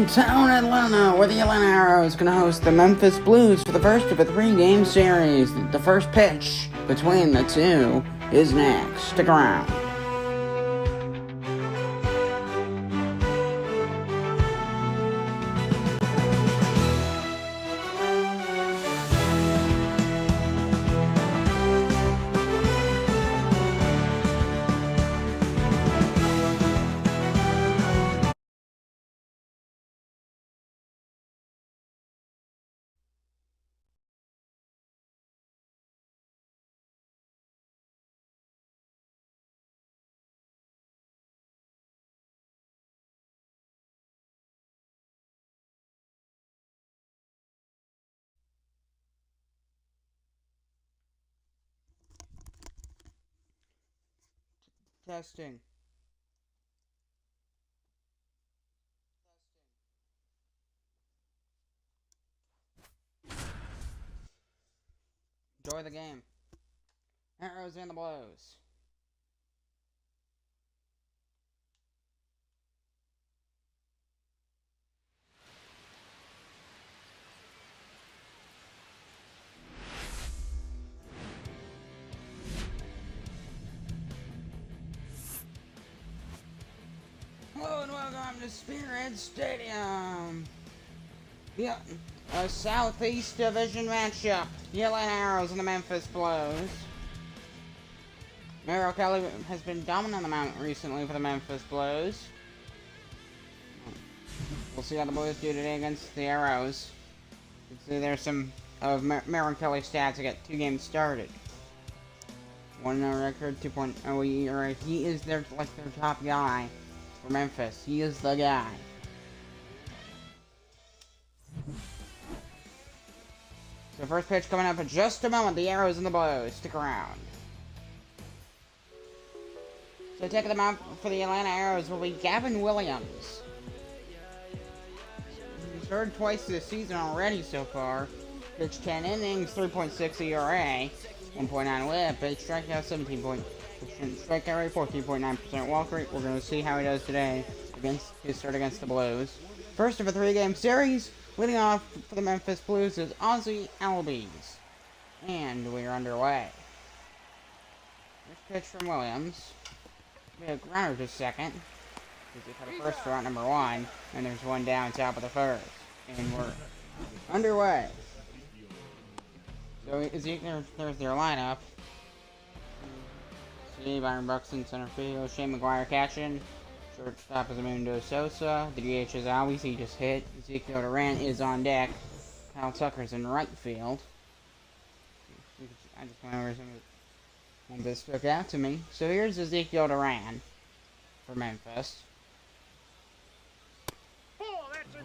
downtown Atlanta, where the Atlanta Arrows going to host the Memphis Blues for the first of a three-game series. The first pitch between the two is next. Stick around. Testing. Enjoy the game. Arrows and the Blues. Hello and welcome to Spirit Stadium. Yeah, a Southeast Division matchup. The Atlanta Arrows and the Memphis Blues. Merrill Kelly has been dominant on the mound recently for the Memphis Blues. We'll see how the Blues do today against the Arrows. You can see there's some of Merrill Kelly's stats to get 2 games started. 1-0 record, 2.0 ERA. He is their top guy for Memphis. He is the guy. So first pitch coming up in just a moment. The Arrows and the Blues. Stick around. So taking them out for the Atlanta Arrows will be Gavin Williams. He's started twice this season already so far. Pitched 10 innings, 3.6 ERA, 1.9 WHIP, 8 strikeouts, 17 strikeout rate, 14.9% walk rate. We're going to see how he does today against his start against the Blues. First of a 3-game series. Leading off for the Memphis Blues is Ozzie Albies. And we're underway. First pitch from Williams. We have Ground to second. He had a first for out number 1. And there's one down top of the first. And we're underway. So there's their lineup. See Byron Buxton, center field. Shane McGuire catching. Shortstop is Amundo Sosa. The DH is Albies. He just hit. Ezekiel Durant is on deck. Kyle Tucker's in right field. I just went over some of this stuck out to me. So here's Ezekiel Durant for Memphis.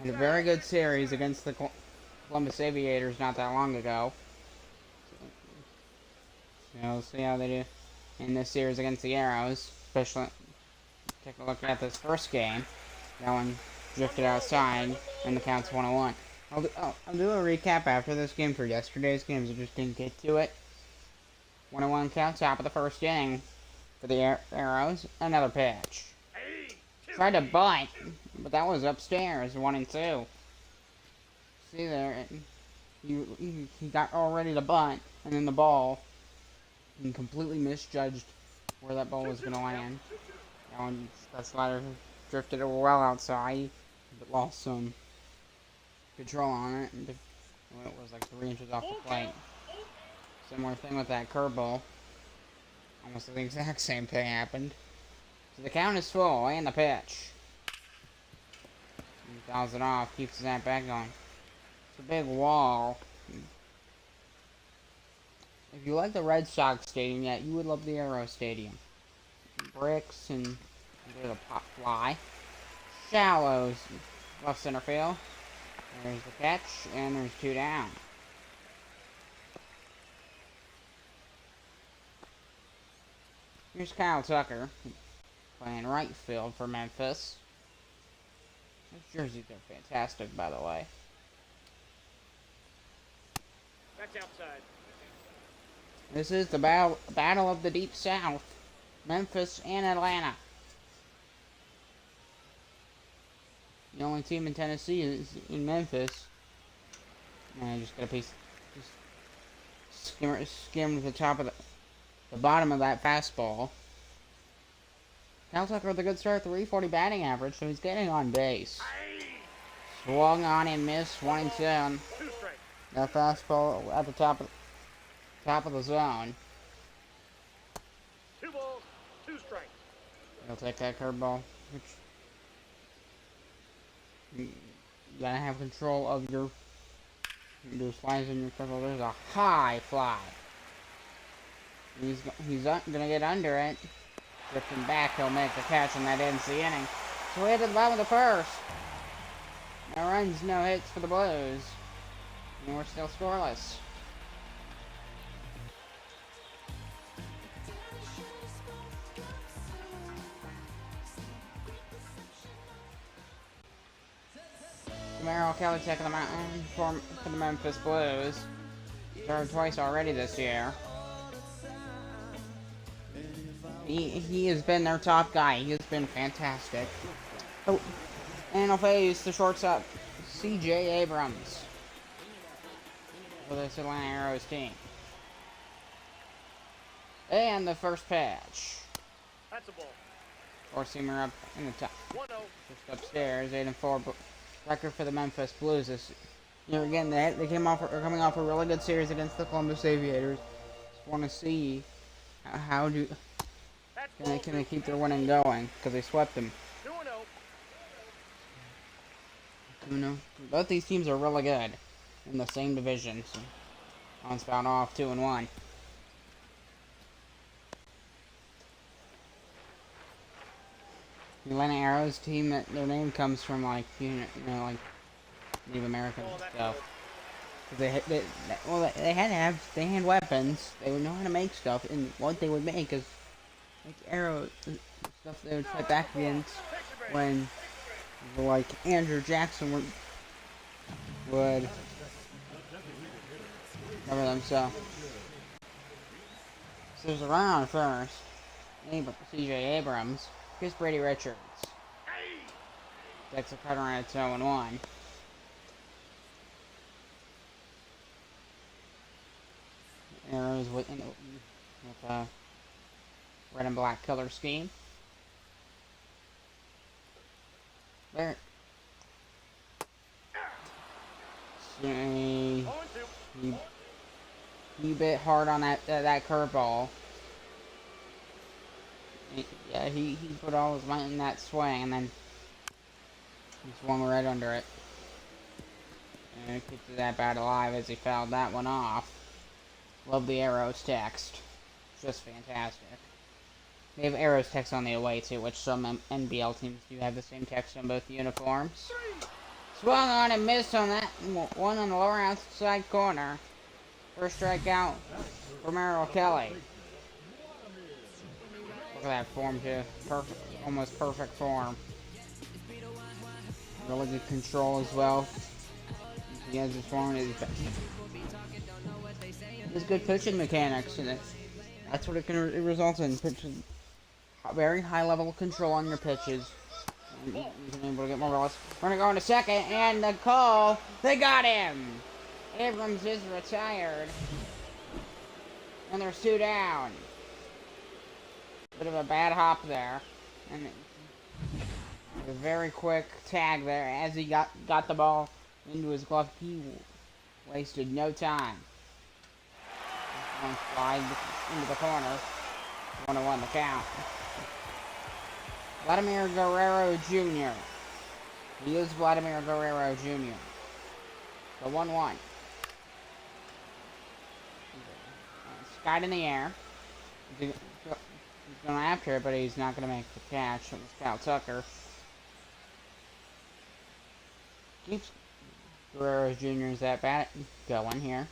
And a very good series against the Columbus Aviators not that long ago. So we'll see how they do in this series against the Arrows, especially. Take a look at this first game. That one drifted outside, and the count's 1-1. I'll do a recap after this game for yesterday's games. I just didn't get to it. 1-1 count, top of the first inning for the Arrows. Another pitch. Tried to bunt, but that was upstairs, 1-2. See there, he got all ready to bunt, and then the ball, he completely misjudged where that ball was going to land. That slider drifted well outside, but lost some control on it. And it was like 3 inches off the plate. Similar thing with that curveball. Almost the exact same thing happened. So the count is full, and the pitch. He fouls it off, keeps his at back going. It's a big wall. If you like the Red Sox Stadium yet, you would love the Arrow Stadium. Bricks and there's a pop fly. Shallows left center field. There's the catch, and there's 2 down. Here's Kyle Tucker playing right field for Memphis. Those jerseys are fantastic, by the way. That's outside. This is the battle of the Deep South. Memphis and Atlanta. The only team in Tennessee is in Memphis. And I just got a piece, just skimmed the top of the bottom of that fastball. Cal Tucker with a good start, 340 batting average, so he's getting on base. Swung on and missed, 1-2. That fastball at the top of the zone. 2 balls, 2 strikes. He'll take that curveball. You gotta have control of your slides in your curveball. There's a high fly. He's gonna get under it. Drifting back, he'll make the catch, and that ends the inning. So we head to the bottom of the first. No runs, no hits for the Blues. And we're still scoreless. Kelly taking the mountain for the Memphis Blues. Started twice already this year. He has been their top guy. He has been fantastic. Oh, and he'll face the shortstop, C.J. Abrams, for this Atlanta Arrows team. And the first pitch. That's a ball. Four-seamer up in the top. 1-0. Just upstairs, 8-4 record for the Memphis Blues. This year again, they are coming off a really good series against the Columbus Aviators. Just want to see how can they keep their winning going, because they swept them. 2-0. Both these teams are really good in the same division. So one's found off 2-1. The Atlanta Arrows team, their name comes from like like Native American stuff. They had weapons. They would know how to make stuff, and what they would make is like arrows, stuff they would fight back against when like Andrew Jackson would cover them. So there's a round first. C.J. Abrams. Here's Brady Richards. Takes a cutter on its 0-1. Arrows with a red and black color scheme. There. So he bit hard on that curveball. Yeah, he put all his might in that swing, and then he swung right under it. And it kept that bat alive as he fouled that one off. Love the Arrows text. Just fantastic. They have Arrows text on the away too, which some NBL teams do have the same text on both uniforms. Swung on and missed on that one on the lower outside corner. First strikeout for Merrill Kelly. Look at that form too. Perfect, almost perfect form. Really good control as well. He has his form. His good pitching mechanics, and that's what it can result in. Pitching, very high level of control on your pitches. He's able to get more balls. We're gonna go into second, and the call. They got him. Abrams is retired, and there's 2 down. Bit of a bad hop there, and a very quick tag there as he got the ball into his glove. He wasted no time. One slide into the corner. 1-1 the count. Vladimir Guerrero Jr. He is Vladimir Guerrero Jr. So 1-1. Skied in the air. He's going after it, but he's not going to make the catch. It was Cal Tucker. Keeps Guerrero Jr.'s at bat going here.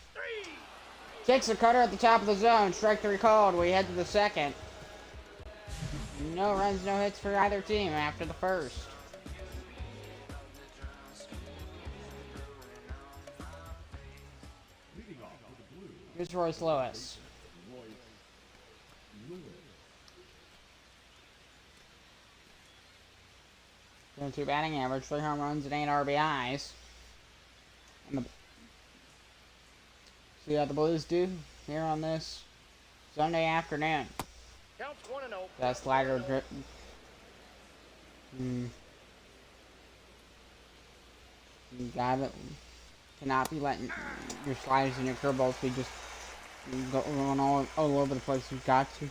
Takes the cutter at the top of the zone. Strike 3 called. We head to the second. No runs, no hits for either team after the first. Here's Royce Lewis. 2 batting average, 3 home runs, and 8 RBIs. And see how the Blues do here on this Sunday afternoon. Counts 1-0. That slider drip. You cannot be letting your sliders and your curveballs be just going all over the place. You've got to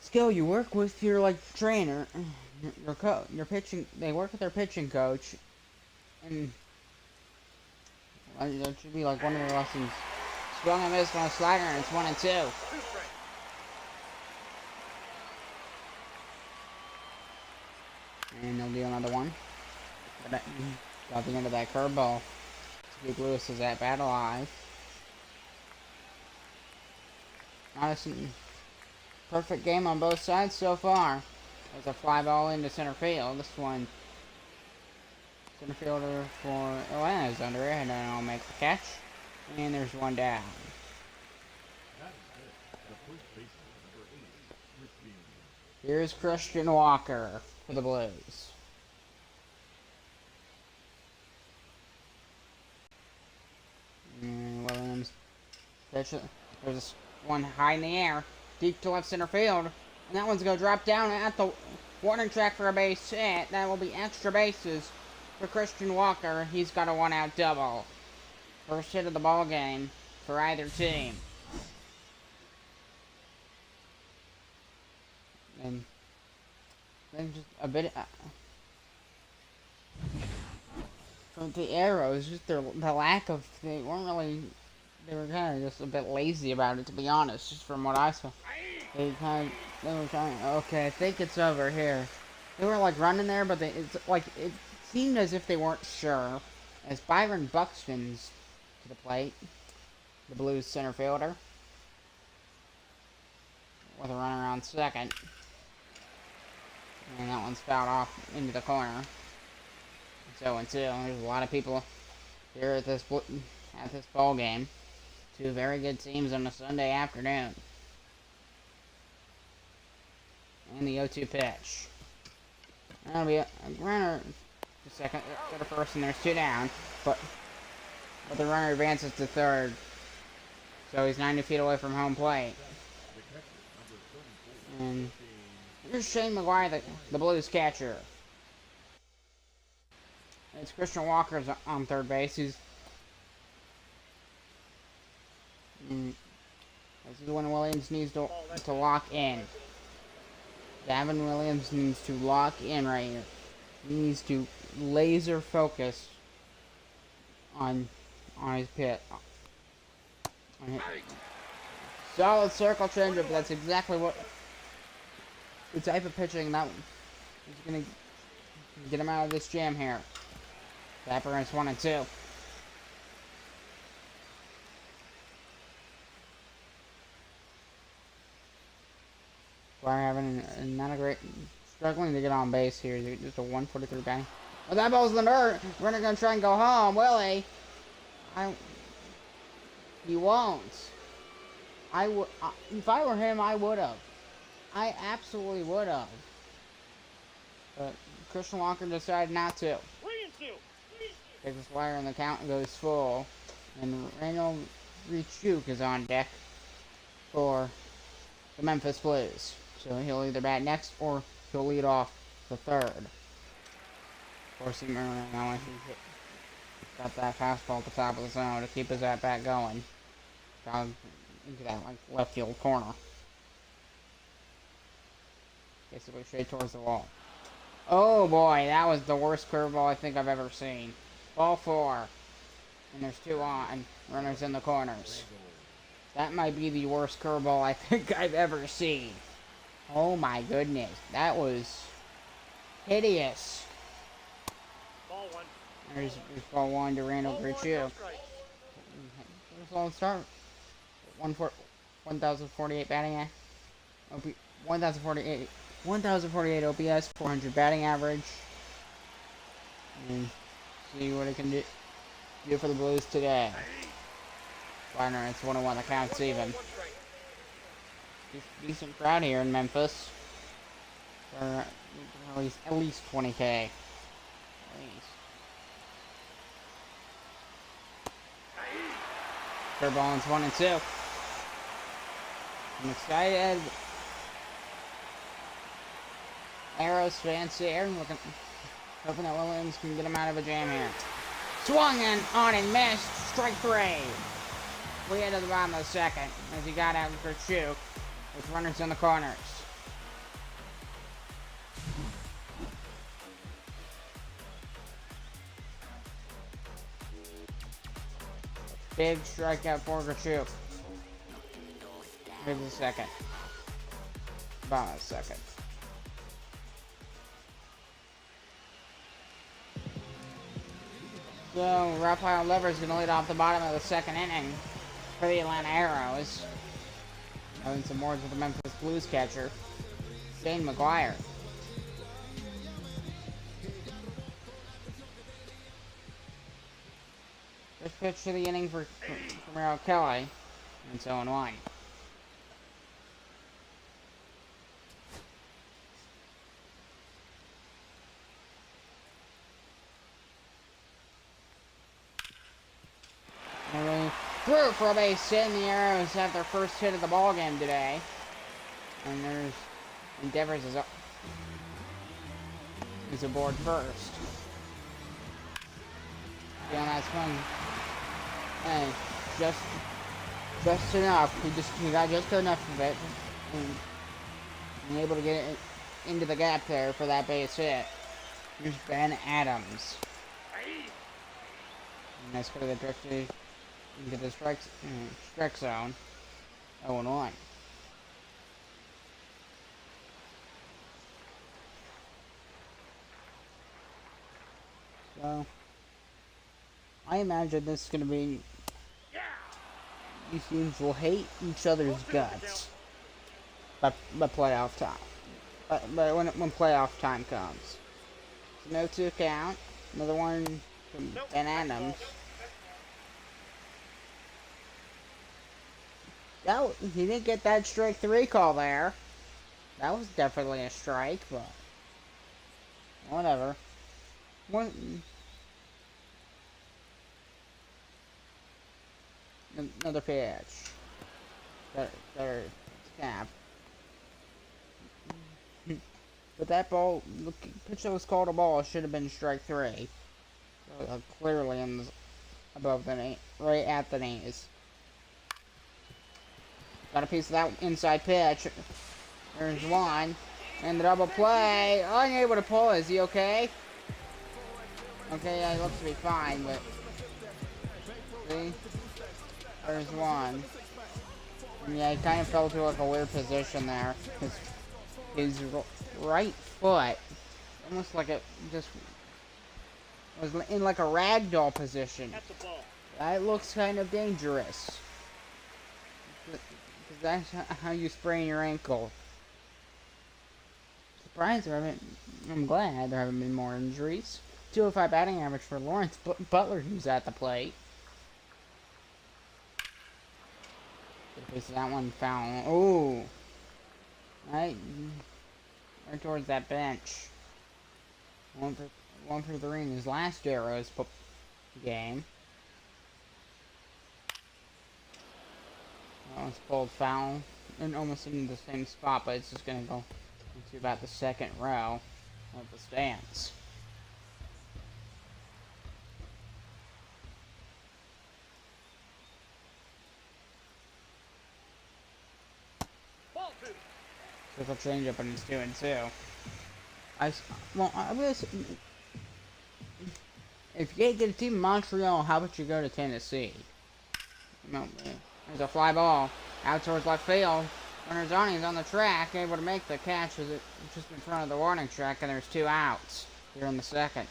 skill you work with your trainer, your pitching. They work with their pitching coach, and that should be like one of their lessons. Swung and missed on a slider, and it's 1-2. 2 strikes. And they'll do another one. Got the end of that curveball to keep Lewis's at bat alive. Honestly, perfect game on both sides so far. There's a fly ball into center field. This one, center fielder for Atlanta's under it, and then I'll make the catch. And there's one down. Here's Christian Walker for the Blues. And Williams pitch it. There's one high in the air, deep to left center field, and that one's gonna drop down at the warning track for a base hit. That will be extra bases for Christian Walker. He's got a 1-out double. First hit of the ball game for either team. And then just a bit from the arrows, just the lack of, they were kind of just a bit lazy about it, to be honest, just from what I saw. They were trying, okay, I think it's over here. They were running there, but it seemed as if they weren't sure. As Byron Buxton's to the plate, the Blues center fielder, with a runner on second. And that one's fouled off into the corner. It's 0-2. There's a lot of people here at this ball game. 2 very good teams on a Sunday afternoon. And the 0-2 pitch. That'll be a runner to second, to first, and there's 2 down. But the runner advances to third. So he's 90 feet away from home plate. And here's Shane McGuire, the Blues catcher. It's Christian Walker's on third base. This is when Williams needs to lock in. Gavin Williams needs to lock in right here. He needs to laser focus on his pit. Solid circle changeup. That's exactly what the type of pitching that is going to get him out of this jam here. Tapper is 1-2. We're having not a great, struggling to get on base here. Just a 143 batting. Well, that ball's in the dirt. Runner gonna try and go home. Will he? He won't. If I were him, I would have. I absolutely would have. But Christian Walker decided not to. 3-2. Takes a flyer and the count goes full. And Randall Rechuk is on deck for the Memphis Blues. So he'll either bat next or he'll lead off the third. Of course, he got that fastball at the top of the zone to keep his at-bat going. Down into that left field corner. Basically straight towards the wall. Oh boy, that was the worst curveball I think I've ever seen. Ball 4. And there's 2 on. Runners in the corners. That might be the worst curveball I think I've ever seen. Oh my goodness. That was hideous. Ball 1. There's ball 1 to Randall Rechuk. Let's start. 1,048 batting average. 1,048 OPS, 400 batting average. And see what it can do for the Blues today. Liner, it's 1-1. The count's even. Decent crowd here in Memphis. For at least 20K. At least. Third ball is 1 and 2. I'm excited. Arrows fancy air and hoping that Williams can get him out of a jam here. Swung and on and missed. Strike 3. We into the bottom of the second as he got out for Chuk with runners in the corners. Big strikeout for Gachuk. Here's the second. Bottom of the second. So Rafael Lever's going to lead off the bottom of the second inning for the Atlanta Arrows. Having some words with the Memphis Blues catcher, Dane McGuire. First pitch to the inning for Merrill Kelly, and so on 1. Through for a base hit, and the Arrows have their first hit of the ball game today. And there's Endeavors is aboard first. Yeah, that's fun. And just enough. He got just enough of it, and able to get it into the gap there for that base hit. Here's Ben Adams. And that's going to get drifted into the strike zone. 0-1. So I imagine this is going to be. These teams will hate each other's guts by playoff time. But when playoff time comes, so no 2 count. Another one from Ben Adams. He didn't get that strike 3 call there. That was definitely a strike, but whatever. Another pitch. Better snap. But that ball, the pitch that was called a ball, should have been strike 3. Clearly above the knee, right at the knees. Got a piece of that inside pitch. There's one. And the double play. Unable to pull. Is he okay? Okay, yeah, he looks to be fine, but see? There's one. And yeah, he kind of fell to like a weird position there. His right foot, almost like it just was in like a ragdoll position. That looks kind of dangerous. That's how you sprain your ankle. Surprised I'm glad there haven't been more injuries. 205 batting average for Lawrence Butler, who's at the plate. That one foul. Oh, right towards that bench. One for 3 in his last Arrows game. Oh, it's pulled foul and almost into the same spot, but it's just gonna go into about the second row of the stands. So it's a change up and it's 2-2. If you can't get a team in Montreal, how about you go to Tennessee? There's a fly ball out towards left field. Runners on, he's on the track, able to make the catch as it just in front of the warning track, and there's 2 outs here in the second.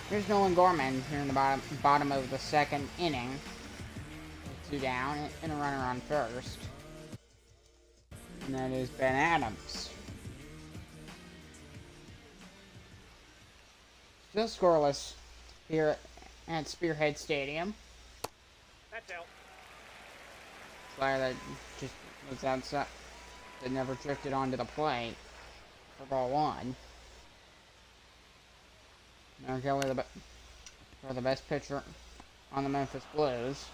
Here's Nolan Gorman here in the bottom of the second inning. 2 down and a runner on first. And that is Ben Adams. Still scoreless here at Spearhead Stadium. That's out. Slider that just was outside, that never drifted onto the plate for ball one. Now Kelly for the best pitcher on the Memphis Blues.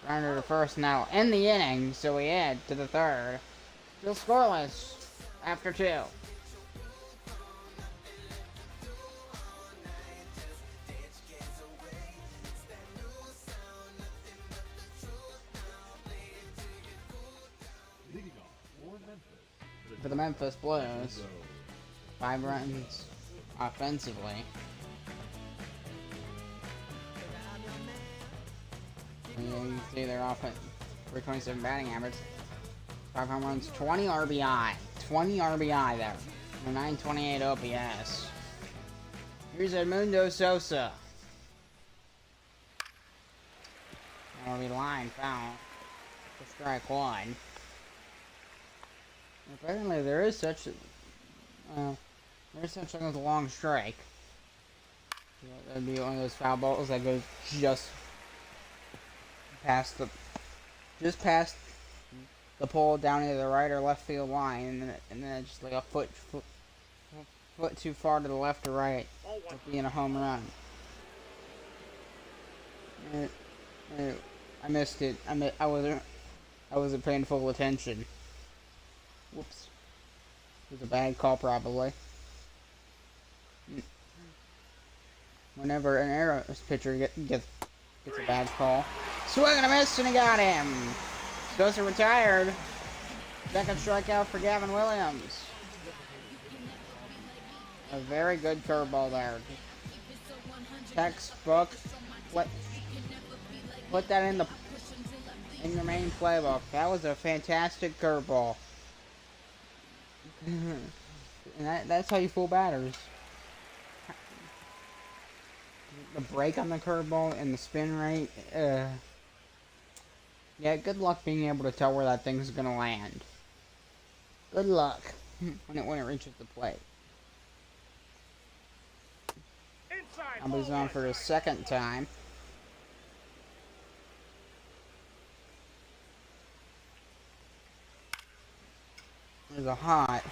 Grounder to first now end the inning, so we head to the third. Still scoreless after two. For the Memphis Blues, 5 runs offensively. And you can see their offense, 327 batting average, 5 home runs, 20 RBI. 20 RBI there. A 928 OPS. Here's Edmundo Sosa. That'll be line foul for strike one. Apparently there is such a thing as a long strike. That'd be one of those foul balls that goes just past the pole down either the right or left field line, and then just like a foot too far to the left or right, like being a home run. I missed it. I wasn't paying full attention. Whoops. It was a bad call, probably. Whenever an Arrows pitcher gets a bad call. Swing and a miss, and he got him. Sosa retired. Second strikeout for Gavin Williams. A very good curveball there. Textbook. Put that in your main playbook. That was a fantastic curveball. And that's how you fool batters. The break on the curveball and the spin rate. Yeah, good luck being able to tell where that thing's gonna land. Good luck when it reaches the plate. I'll be on for a second time. There's a hot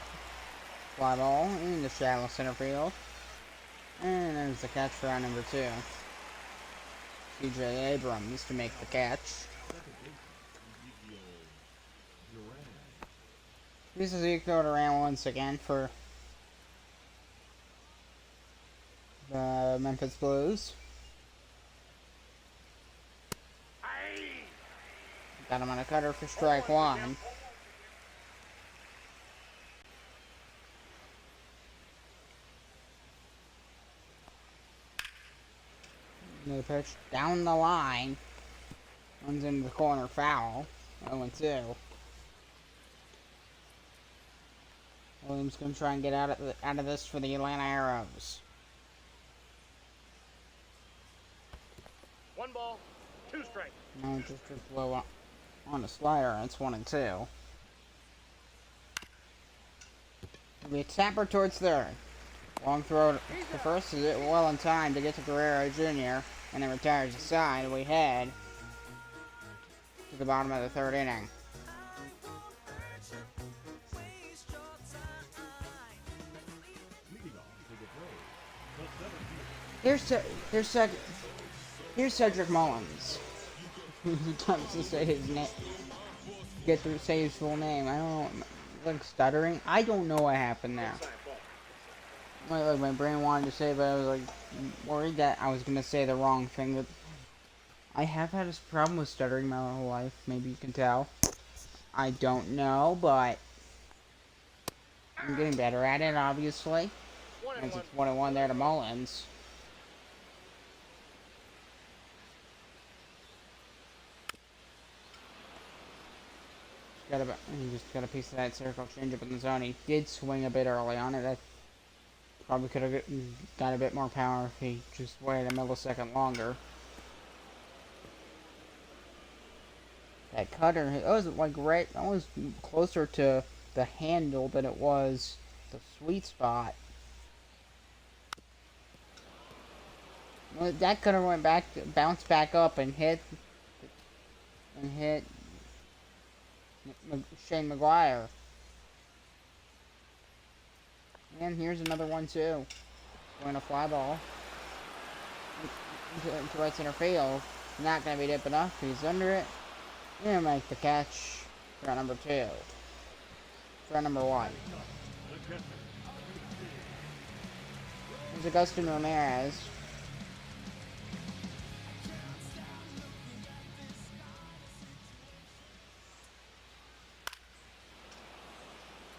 fly ball in the shallow center field. And there's the catch for round number 2. C.J. Abrams to make the catch. This is Ezekiel Duran once again for the Memphis Blues. Got him on a cutter for strike one. Another pitch down the line. Runs into the corner, foul. 0-2. Williams gonna try and get out of this for the Atlanta Arrows. 1 ball, 2 strikes. No, just drift low on the slider, and it's 1-2. It'll be a tapper towards third. Long throw to first is well in time to get to Guerrero Jr. and then retires aside. We head to the bottom of the third inning. Here's Cedric Mullins. He comes to say his name. Get to say his full name. I don't know. Like stuttering. I don't know what happened there. Like my brain wanted to say, but I was like worried that I was gonna say the wrong thing. That I have had a problem with stuttering my whole life. Maybe you can tell. I don't know, but I'm getting better at it, obviously. As it's 1-1 there to Mullins. He just got a piece of that circle changeup in the zone. He did swing a bit early on it. That probably could have got a bit more power if he just waited a millisecond longer. That cutter, it was like right, almost closer to the handle than it was the sweet spot. Well, that cutter went back, bounced back up and hit and hit Shane McGuire. And here's another one too. Going a fly ball to right center field. Not going to be deep enough. He's under it. And make the catch for number 2. For number 1. Here's Agustin Ramirez.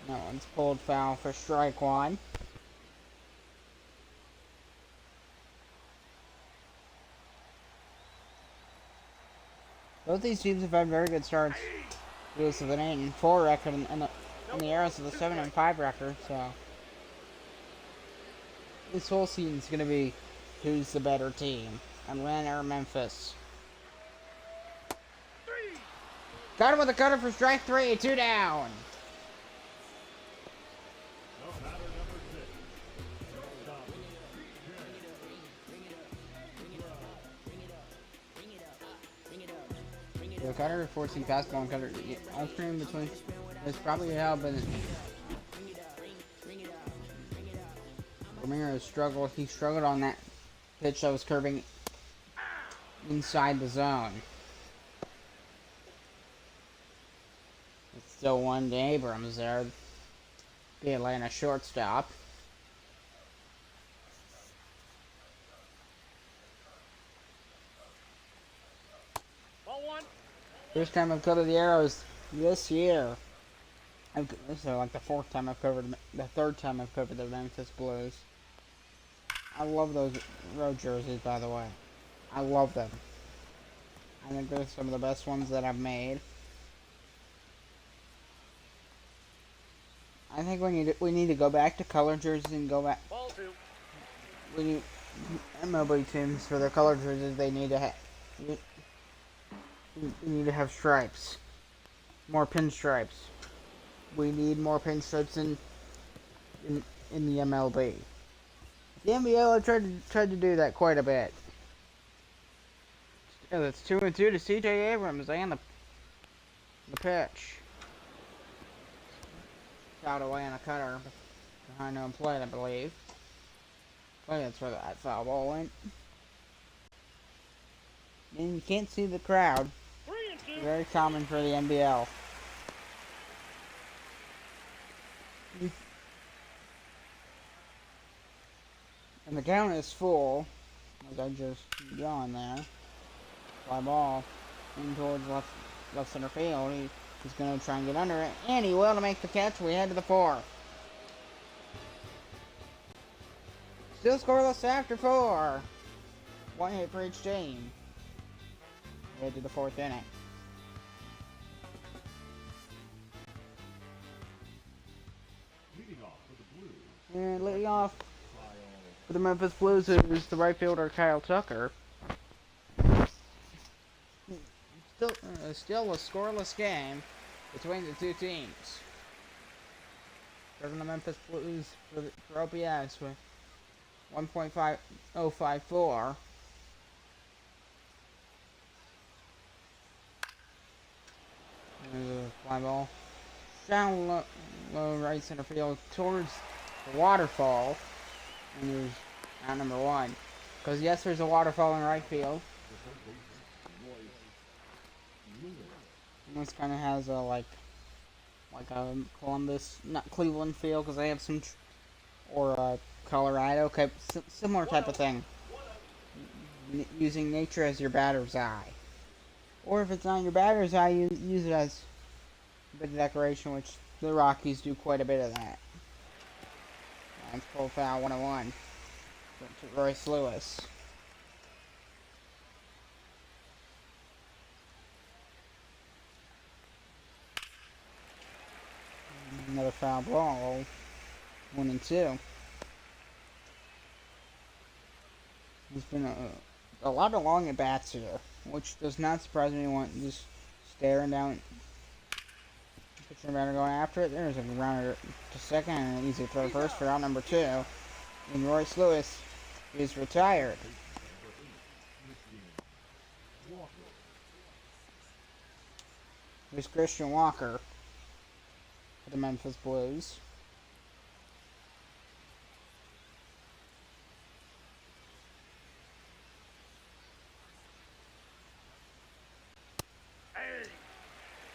That one's pulled foul for strike 1. Both these teams have had very good starts. Lewis with an 8-4 record, and the Arrows with a 7-5 record. So this whole season is going to be who's the better team, Atlanta or Memphis. Got him with a cutter for strike 3. 2 down. The cutter forcing fastball and cutter on screen between. There's probably a help, but Ramirez struggled. He struggled on that pitch that was curving inside the zone. It's still 1 to Abrams there, the Atlanta shortstop. First time I've covered the Arrows this year. This is like the 4th time I've covered, the 3rd time I've covered the Memphis Blues. I love those road jerseys, by the way. I love them. I think they're some of the best ones that I've made. I think we need to go back to color jerseys and go back. We need MLB teams for their color jerseys. They need to have. We need to have stripes. More pinstripes. We need more pinstripes in the MLB. The NBL tried to do that quite a bit. Yeah, that's 2-2 to C.J. Abrams and the pitch. Fouled away on a cutter behind home plate, I believe. That's where that foul ball went. And you can't see the crowd. Very common for the NBL. And the count is full, as I just yawned there. Fly ball in towards left center field. He's going to try and get under it, and he will to make the catch. We head to the 4th. Still scoreless after 4. 1 hit for each team. We head to the 4th inning. And leading off for the Memphis Blues is the right fielder Kyle Tucker. Still a scoreless game between the two teams. Serving the Memphis Blues for OPS with 1.5054. There's a fly ball. Down low right center field towards the waterfall. And there's out number 1. Because yes, there's a waterfall in right field. And this kind of has a like a Columbus, not Cleveland feel, because they have some, or Colorado, okay, similar type of thing. Using nature as your batter's eye. Or if it's not your batter's eye, you use it as a bit of decoration, which the Rockies do quite a bit of that. That's pulled foul 101 to Royce Lewis. Another foul ball, 1-2. There's been a lot of long at bats here, which does not surprise anyone. Just staring down, pitcher batter going after it. There's a grounder to second and an easy throw first for out number 2. And Royce Lewis is retired. Here's Christian Walker for the Memphis Blues.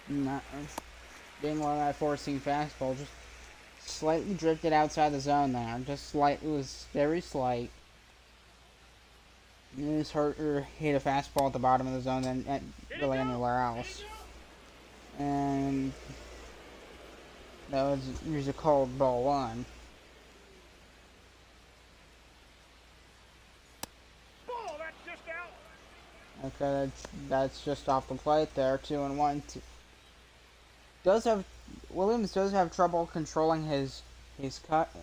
Not didn't want that 4-seam fastball, just slightly drifted outside the zone there. Just slight, it was very slight. It was hurt or hit a fastball at the bottom of the zone and really anywhere else. And here's a called ball 1. Ball, that's just out. Okay, that's just off the plate there. 2-1. Williams does have trouble controlling his cutters,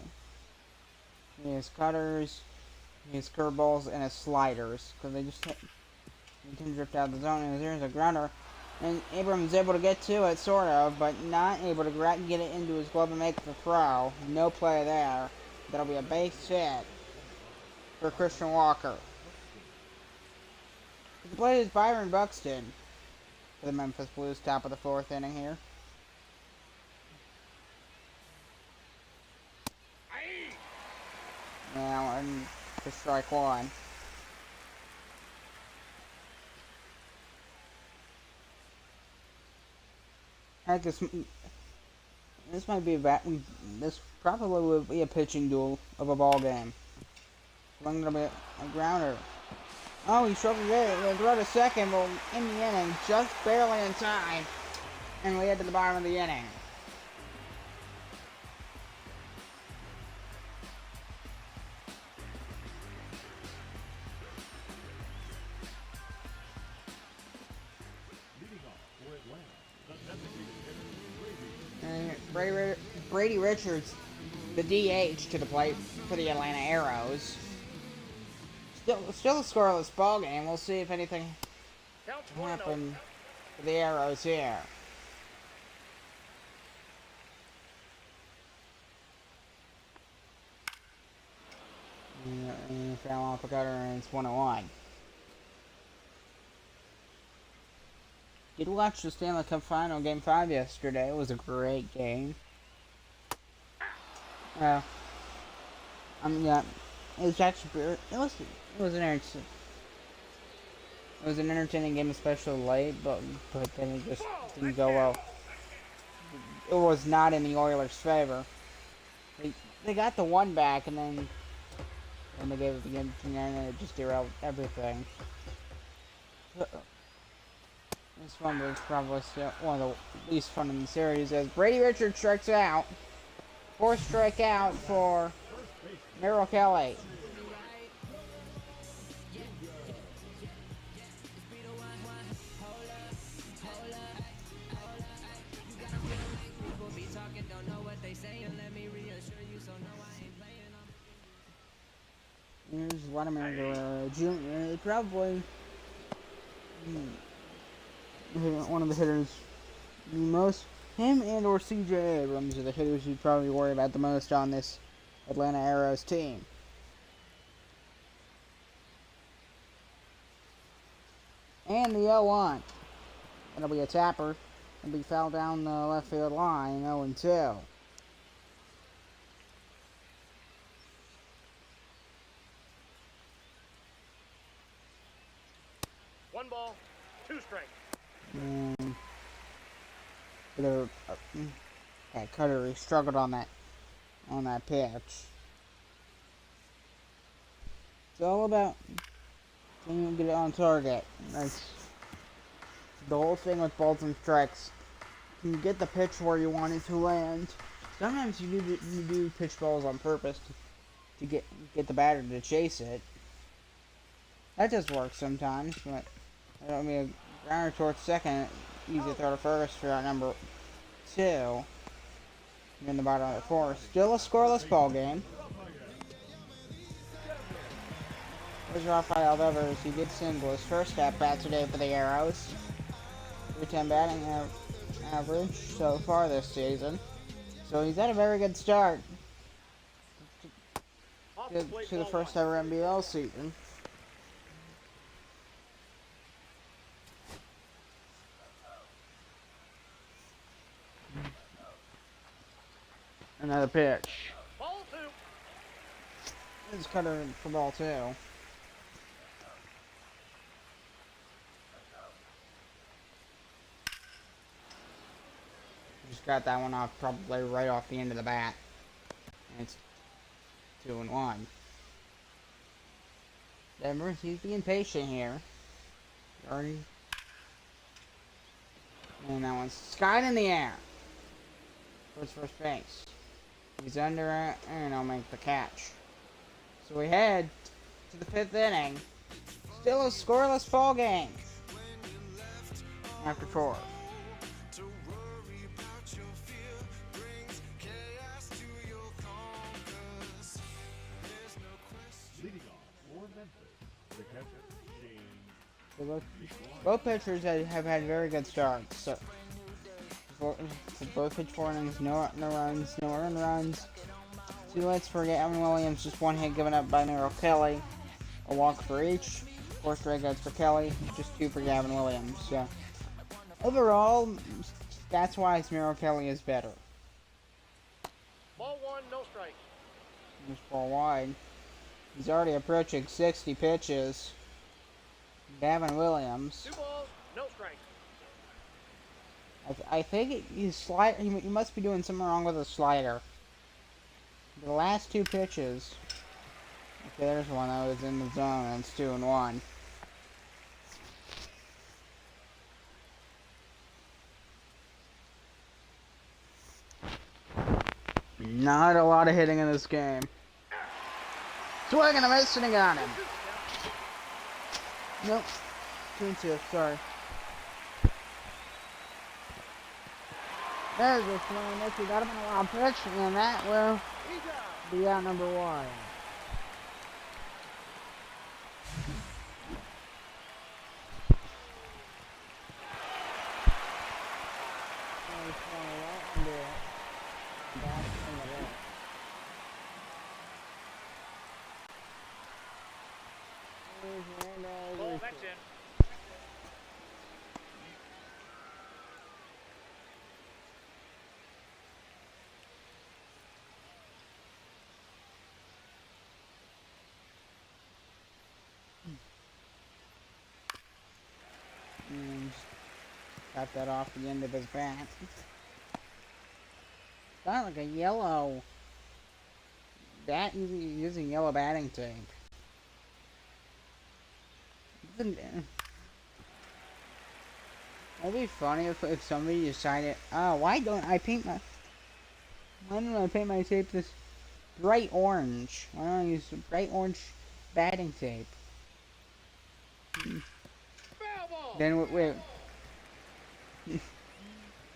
his curveballs, and his sliders because he can drift out of the zone. And there's a grounder, and Abrams is able to get to it, sort of, but not able to get it into his glove and make the throw. No play there. That'll be a base hit for Christian Walker. The play is Byron Buxton for the Memphis Blues, top of the 4th inning here. Now, and for strike 1. Heck, this might be this probably would be a pitching duel of a ball game. Going to be a grounder. Oh, he struck it. Throw to second, but in the inning, just barely in time, and we head to the bottom of the inning. Brady Richards, the DH, to the plate for the Atlanta Arrows. Still a scoreless ball game. We'll see if anything happens for the Arrows here. And foul off a cutter, and it's 1-1. Did watch the Stanley Cup Final Game 5 yesterday. It was a great game. Well, yeah, it was actually it was an entertaining game, especially late, but then it just didn't go well. It was not in the Oilers' favor. They got the 1 back, and then they gave it again, and it just derailed everything. This one was probably still one of the least fun in the series, as Brady Richards strikes out. 4th strikeout for Merrill Kelly. Here's Vladimir Guerrero Jr. Probably one of the hitters the most. Him and or C.J. Abrams are the hitters you'd probably worry about the most on this Atlanta Arrows team. And the 0-1. It'll be a tapper. It'll be fouled down the left field line, 0-2. One ball, 2 strikes. And Cutter, he struggled on that pitch. It's all about can you get it on target. That's the whole thing with balls and strikes. Can you get the pitch where you want it to land? Sometimes you do pitch balls on purpose to get the batter to chase it. That does work sometimes, but I mean, a grounder towards second, easy throw to first for out number 2. In the bottom of the 4th. Still a scoreless ball game. Here's Rafael Devers. He did single his first at bat today for the Arrows. 310 batting average so far this season. So he's had a very good start to the first ever NBL season. Another pitch. Ball 2. It's cutter for ball 2. Just got that one off probably right off the end of the bat. And it's 2-1. Denver, he's being patient here. Already. And that one's skied in the air. Towards first base. He's under it, and I'll make the catch. So we head to the 5th inning. Still a scoreless ball game. After 4. Leading off for Memphis, the catcher, James. Both pitchers have had very good starts. So for both pitch 4 innings, no runs, no earned runs. 2 hits for Gavin Williams, just 1 hit given up by Merrill Kelly. A walk for each. 4 strikeouts for Kelly, just 2 for Gavin Williams. So overall, stats-wise, Merrill Kelly is better. Ball 1, no strike. Here's ball wide. He's already approaching 60 pitches. Gavin Williams. 2 balls, no strike. I think he must be doing something wrong with his slider. The last 2 pitches. Okay, there's one that was in the zone, and it's 2-1. Not a lot of hitting in this game. Swing and a miss, and he got him. Nope. 2-2, sorry. There's a swing and miss. We got him in a wild pitch, and that will be out number 1. Ball, that's in. And got that off the end of his bat. Got like a yellow bat, using yellow batting tape. It'd be funny if somebody decided, oh, why don't I paint my tape this bright orange? Why don't I use bright orange batting tape? Foul ball. Then wait.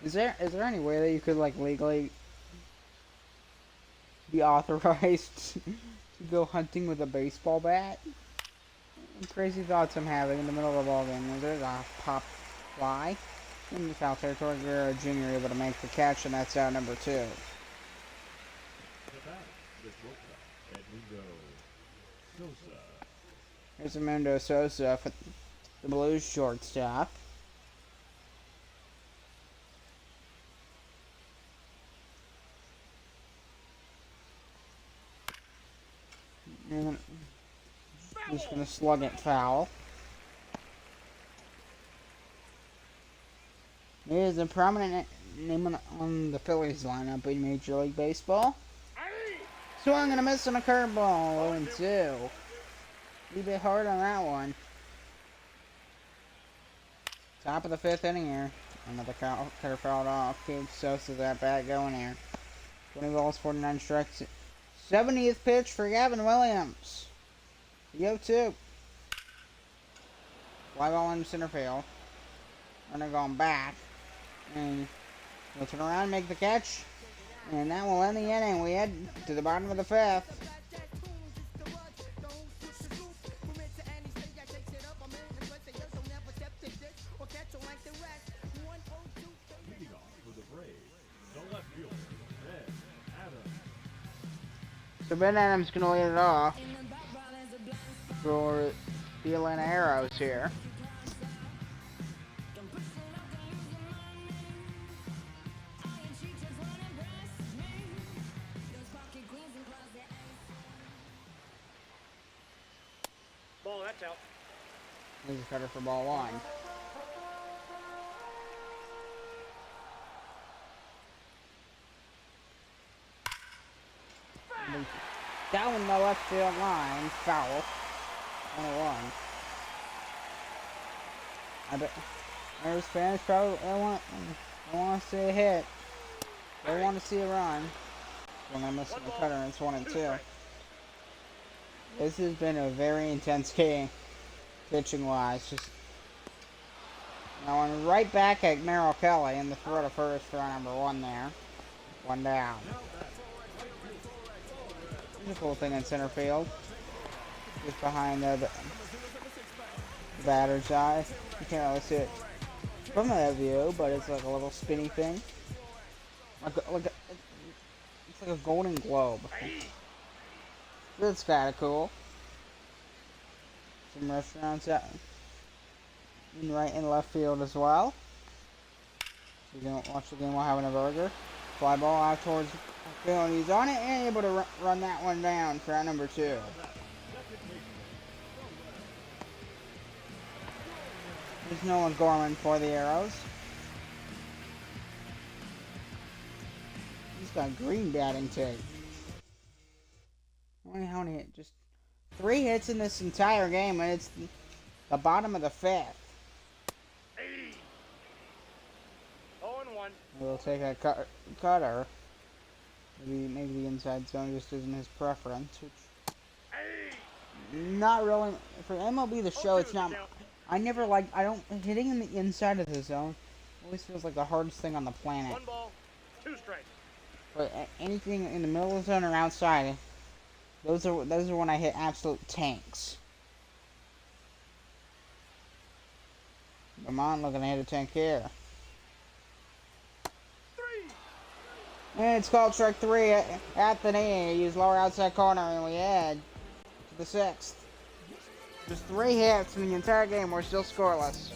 Is there any way that you could like legally be authorized to go hunting with a baseball bat? Crazy thoughts I'm having in the middle of the ball game. There's a pop fly in the foul territory. Guerrero Jr. able to make the catch, and that's out number 2. The bat, the shortstop, Edmundo Sosa. Here's Edmundo Sosa for the Blues shortstop. And just gonna slug it foul. He is a prominent name on the Phillies lineup in Major League Baseball. Swung and a miss on a curveball. 0-2. A bit hard on that one. Top of the 5th inning here. Another cutter fouled off. Keeps Sosa's at bat going here. 20 balls, 49 strikes. 70th pitch for Gavin Williams. 0-2. Fly ball in center field. Runner going back. And he'll turn around and make the catch. And that will end the inning. We head to the bottom of the 5th. Leading off for the Braves, the left fielder, Ben Adams. So Ben Adams going to lead it off for the Atlanta Arrows here. That's out. Here's a cutter for ball one. Down the left field line, foul. 101. I bet there's fans probably they want to see a hit. They want to see a run. When I miss the cutter, and it's 1 and 2. This has been a very intense game, pitching wise. Just now I'm right back at Merrill Kelly in the throw to first for number 1 there. 1 down. There's a cool thing in center field. Just behind the batter's eye. You can't really see it from that view, but it's like a little spinny thing. It's like a golden globe. That's kind of cool. Some restaurants out in right and left field as well. So you can watch the game while having a burger. Fly ball out towards the field. He's on it and able to run that one down for out number 2. There's Nolan Gorman for the Arrows. He's got green batting tape. I wonder how many hits. Just 3 hits in this entire game, and it's the bottom of the 5th. 0-1. We'll take a cutter. Maybe the inside zone just isn't his preference. Which not really for MLB The Show. It's not. I don't hitting in the inside of the zone always feels like the hardest thing on the planet. 1 ball, 2 strikes. But anything in the middle of the zone or outside, those are when I hit absolute tanks. Come on, looking to hit a tank here. 3. And it's called strike 3 at the knee. Use lower outside corner, and we head to the 6th. Just 3 hits in the entire game. We're still scoreless.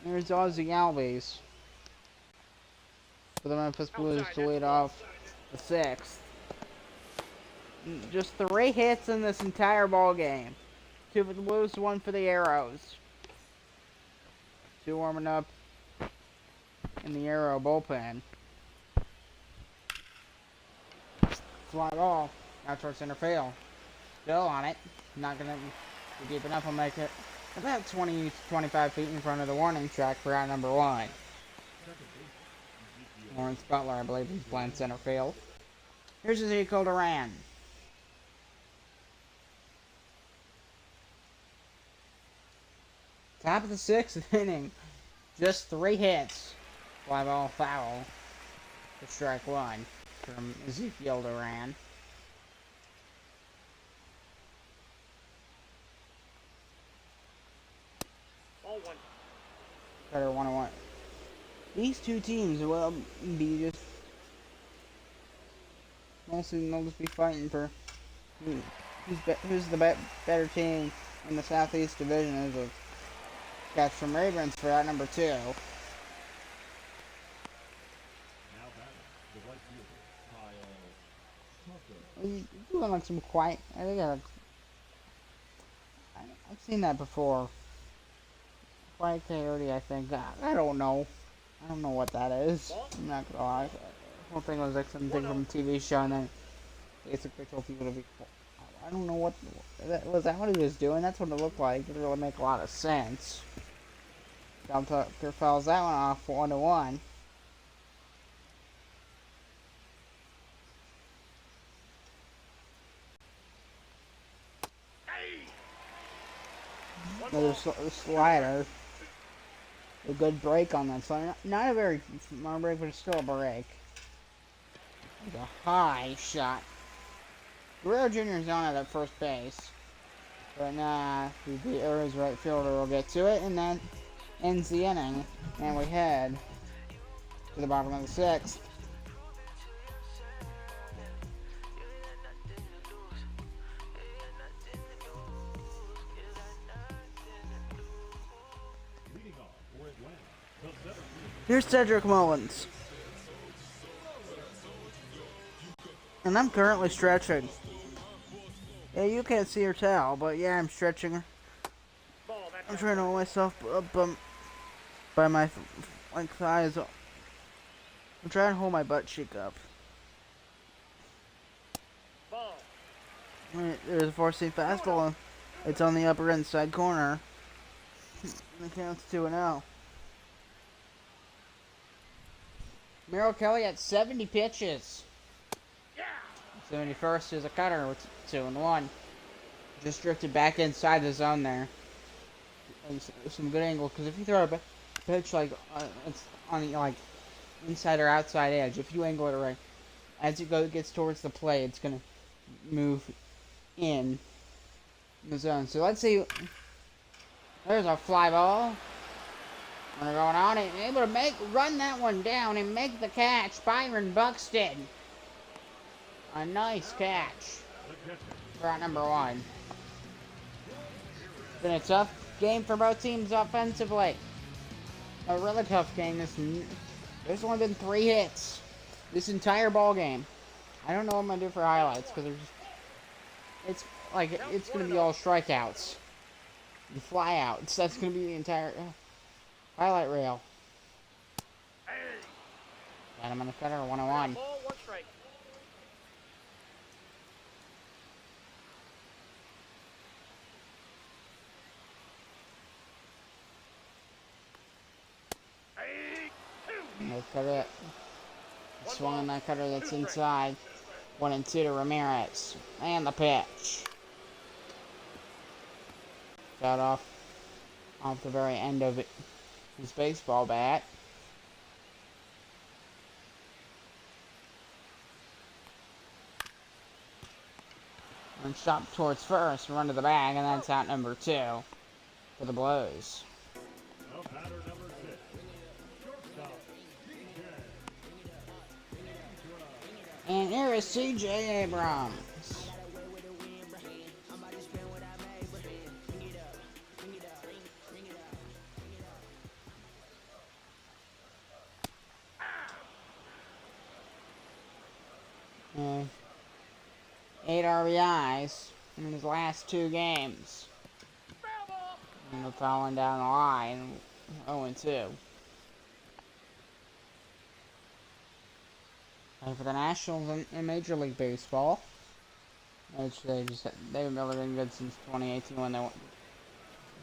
There's Ozzy Albies for the Memphis Blues to lead off the 6th. Just 3 hits in this entire ball game. 2 for the Blues, 1 for the Arrows. 2 warming up in the Arrow bullpen. Fly ball out towards center field. Still on it. Not gonna be deep enough. I'll make it about 20 to 25 feet in front of the warning track for out number 1. Lawrence Butler, I believe he's playing center field. Here's Ezekiel Duran. Top of the 6th inning. Just 3 hits. Fly ball foul for strike 1 from Ezekiel Duran. Ball 1. Better 1-1. These 2 teams will be just mostly they'll just be fighting for who's the better team in the Southeast Division as a catch from Ravens for that number 2. He's doing like some quiet. I think I've seen that before. Quiet coyote, I think. I don't know. I don't know what that is. I'm not gonna lie. I don't think it was like something from a TV show, and then basically told people to be quiet. I don't know what was that what he was doing. That's what it looked like. It didn't really make a lot of sense. Tucker fouls that one off 1-1. Another slider. A good break on that slider. Not a very smart break, but it's still a break. It's a high shot. Guerrero Jr. is on at first base. But nah, the Arrows right fielder will get to it, and that ends the inning. And we head to the bottom of the 6th. Leading off for Atlanta, the center fielder, Here's Cedric Mullins. And I'm currently stretching. Yeah, you can't see or tell, but yeah, I'm stretching. Ball, that's I'm trying to hold myself up by my like thighs. I'm trying to hold my butt cheek up. ball. There's a 4-seam fastball. It's on the upper inside corner. And it counts 2-0. Merrill Kelly at 70 pitches. Yeah. 71st is a cutter with 2-1. Just drifted back inside the zone there. And some good angle, because if you throw a pitch like it's on the like inside or outside edge, if you angle it right, as it gets towards the play, it's gonna move in the zone. So let's see. There's a fly ball. We're going on and able to run that one down and make the catch. Byron Buxton. A nice catch for out number 1. It's been a tough game for both teams offensively. A really tough game. There's only been 3 hits this entire ball game. I don't know what I'm gonna do for highlights because it's gonna be all strikeouts and flyouts. That's gonna be the entire highlight reel. Got him on the cutter, 1-1. Ball, 1 strike. No cutter. Swung on that cutter that's inside. 1-2 to Ramirez. And the pitch. Got off the very end of his baseball bat. And shot towards first, run to the bag, and that's out number 2 for the Blues. Now batter number 6. Shortstop, DJ. And here is C.J. Abrams. Uh, 8 RBIs in his last 2 games. And they're falling down the line, 0-2. And for the Nationals in Major League Baseball, which they've been really good since 2018 when they won.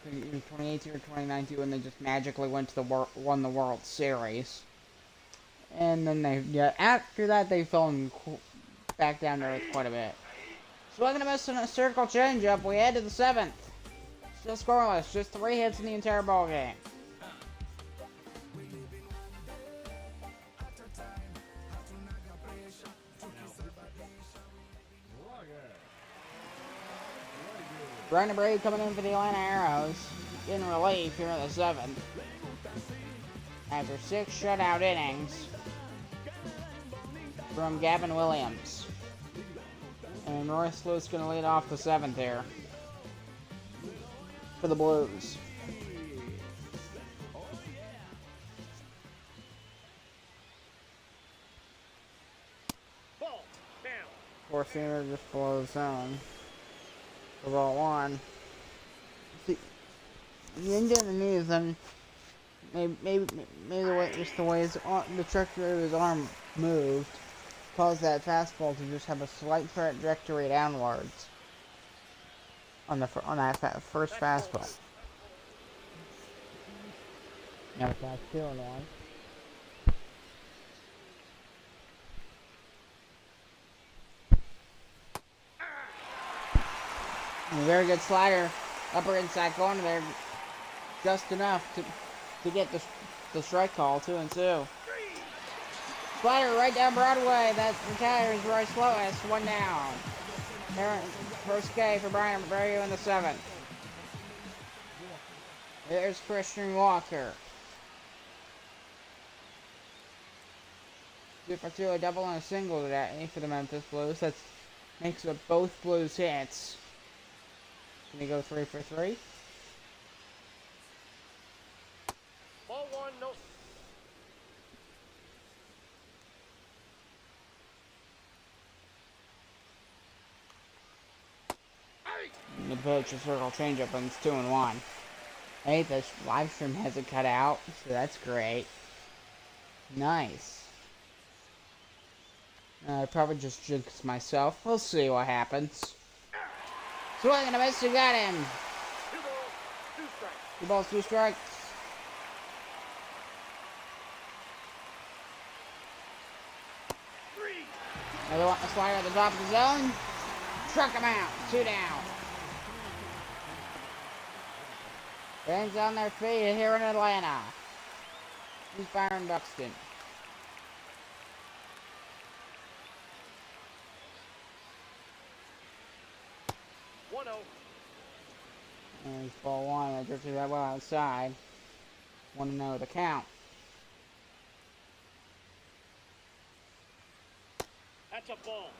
2018 or 2019 when they just magically won the World Series. And then after that they fell back down to earth quite a bit. Swinging a miss on a circle changeup, we head to the 7th. Still scoreless, just 3 hits in the entire ball game. Brandon Brady coming in for the Atlanta Arrows in relief here in the 7th. After 6 shutout innings from Gavin Williams. And Royce Lewis going to lead off the 7th here for the Blues. Ball, down. Four-seamer just below the zone. For ball 1. See, the Indiana needs them. Maybe the way the trajectory of his arm moved caused that fastball to just have a slight trajectory downwards on that first fastball. Now it's back 2-1. A very good slider, upper inside corner there, just enough to get the strike call, 2-2. Slider right down Broadway, that retires Royce Lewis, 1 down. First K for Brian Barrio in the 7th. There's Christian Walker. 2 for 2, a double and a single today for the Memphis Blues. That makes up both Blues hits. Can they go 3 for 3? Ball 1, no. pitch, a circle changeup, and it's 2-1. Hey, this live stream hasn't cut out, so that's great. Nice. I probably just jinxed myself. We'll see what happens. Swing and a miss, you got him. 2 balls, 2 strikes. 2 balls, 2 strikes. Another one, a slider at the top of the zone. Struck him out. 2 down. Fans on their feet here in Atlanta. Who's Byron Buxton? And he's ball 1. I drifted that well outside. 1-0 the count. That's a ball.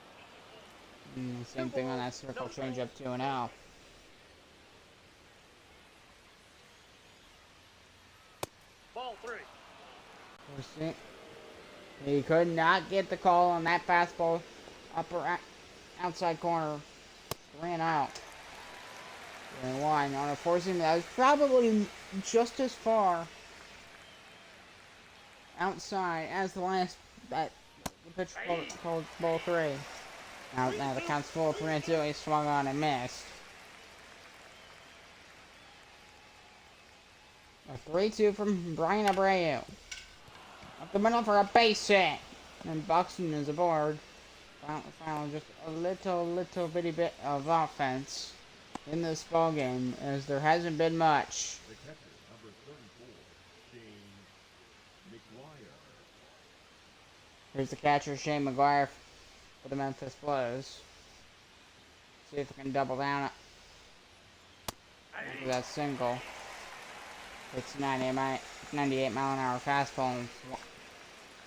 And same thing on that circle changeup, 2-0. Ball 3. He could not get the call on that fastball upper outside corner. 3-0. 3-1 on a 4-seam that was probably just as far outside as the last that the pitch called ball 3. Now the count's full 3-2. He swung on and missed. A 3-2 from Brian Abreu. Up the middle for a base hit. And Buxton is aboard. Finally just a little bitty bit of offense in this ball game, as there hasn't been much. The catcher, number 34, Shane McGuire. Here's the catcher, Shane McGuire, for the Memphis Blues. See if we can double down after that single. It's 98 mile an hour fastball and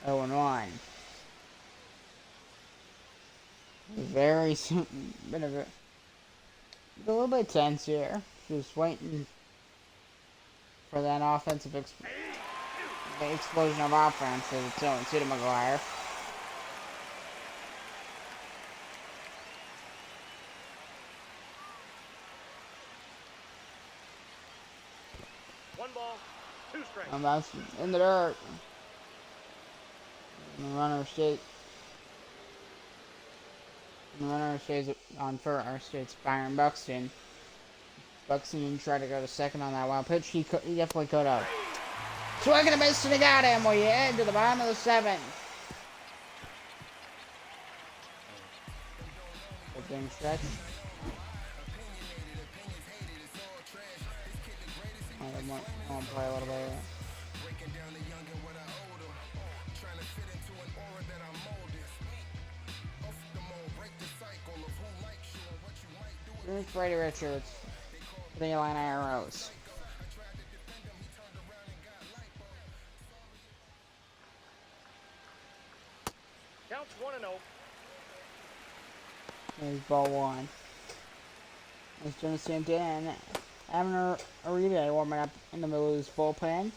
0-1. Very been a little bit tense here. Just waiting for that offensive explosion of offense as it's 0-2 to McGuire. One ball, 2 strikes. And that's in the dirt. And the runner stays on first. It's Byron Buxton. Buxton didn't try to go to second on that wild pitch. He definitely could have. Swing and a miss, and he got him. We head to the bottom of the 7th. Good game stretch. I want to play a little bit. Here's Brady Richards for the Atlanta Arrows. Counts 1-0. Here's ball 1. It's Jonas Santana having a relay warming up in the middle of his bullpen.